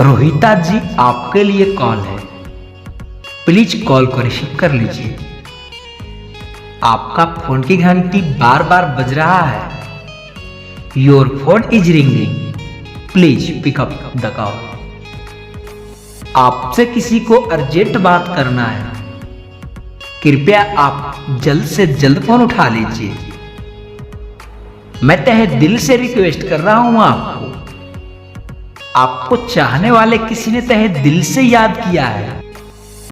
रोहिता जी आपके लिए कॉल है, प्लीज कॉल को रिसीव कर लीजिए। आपका फोन की घंटी बार बार बज रहा है। Your phone is ringing, please pick up the call. आपसे किसी को अर्जेंट बात करना है, कृपया आप जल्द से जल्द फोन उठा लीजिए। मैं तहे दिल से रिक्वेस्ट कर रहा हूं आपको चाहने वाले किसी ने तहे दिल से याद किया है।